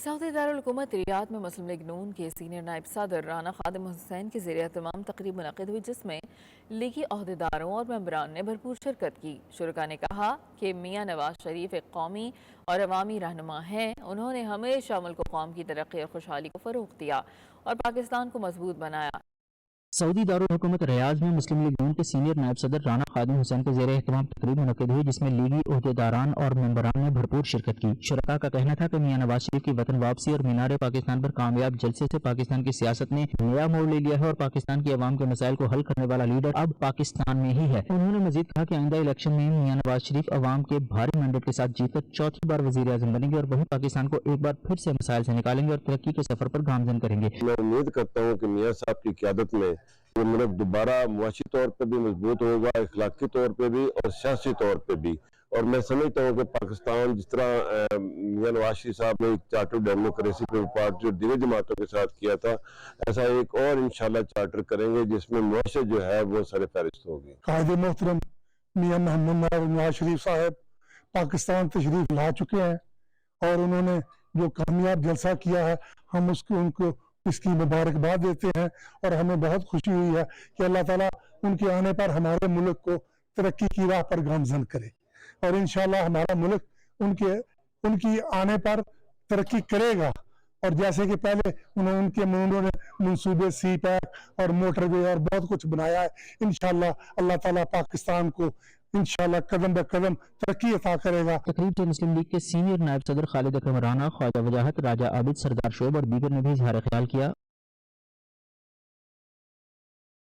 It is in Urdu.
سعودی دارالحکومت ریاض میں مسلم لیگ نون کے سینئر نائب صدر رانا خادم حسین کے زیر اہتمام تقریب منعقد ہوئی، جس میں لیگی عہدیداروں اور ممبران نے بھرپور شرکت کی۔ شرکاء نے کہا کہ میاں نواز شریف ایک قومی اور عوامی رہنما ہیں۔ انہوں نے ہمیشہ ملک و قوم کی ترقی اور خوشحالی کو فروغ دیا اور پاکستان کو مضبوط بنایا۔ سعودی دارالحکومت ریاض میں مسلم لیگ نون کے سینئر نائب صدر رانا خادم حسین کے زیر اہتمام تقریب منعقد ہوئی، جس میں لیگی عہدیداران اور ممبران نے بھرپور شرکت کی۔ شرکاء کا کہنا تھا کہ میاں نواز شریف کی وطن واپسی اور مینار پاکستان پر کامیاب جلسے سے پاکستان کی سیاست نے نیا موڑ لے لیا ہے اور پاکستان کی عوام کے مسائل کو حل کرنے والا لیڈر اب پاکستان میں ہی ہے۔ انہوں نے مزید کہا کہ آئندہ الیکشن میں میاں نواز شریف عوام کے بھاری مینڈیٹ کے ساتھ جیت کر چوتھی بار وزیر اعظم بنیں گے اور وہی پاکستان کو ایک بار پھر سے مسائل سے نکالیں گے اور ترقی کے سفر پر گامزن کریں گے۔ میں امید کرتا ہوں کہ میاں صاحب کی قیادت میں یہ ملک دوبارہ معاشی طور پہ بھی مضبوط ہوگا، اخلاقی طور پہ بھی اور سیاسی طور پہ بھی۔ اور میں سمجھتا ہوں کہ پاکستان جس طرح میاں نواز شریف صاحب نے ایک چارٹر ڈیموکریسی پہ پارٹی اور دیگر جماعتوں کے ساتھ کیا تھا، ایسا ایک اور انشاءاللہ چارٹر کریں گے جس میں معاشرت جو ہے وہ سر فہرست ہوگی۔ قائد محترم میاں محمد نواز شریف صاحب پاکستان تشریف لا چکے ہیں اور انہوں نے جو کامیاب جلسہ کیا ہے، ہم ان کو اس کی مبارکباد دیتے ہیں اور ہمیں بہت خوشی ہوئی ہے کہ اللہ تعالیٰ ان کے آنے پر ہمارے ملک کو ترقی کی راہ پر گامزن کرے اور انشاءاللہ ہمارا ملک ان کی آنے پر ترقی کرے گا۔ اور جیسے کہ پہلے انہوں نے منصوبے سی پیک اور موٹر وے اور بہت کچھ بنایا ہے، انشاءاللہ اللہ تعالیٰ پاکستان کو انشاءاللہ قدم بہ قدم ترقی عطا کرے گا۔ تقریب سے مسلم لیگ کے سینئر نائب صدر خالد اکرم رانا، خواجہ وجاہت، راجہ عابد، سردار شعیب اور دیگر نے بھی اظہار خیال کیا۔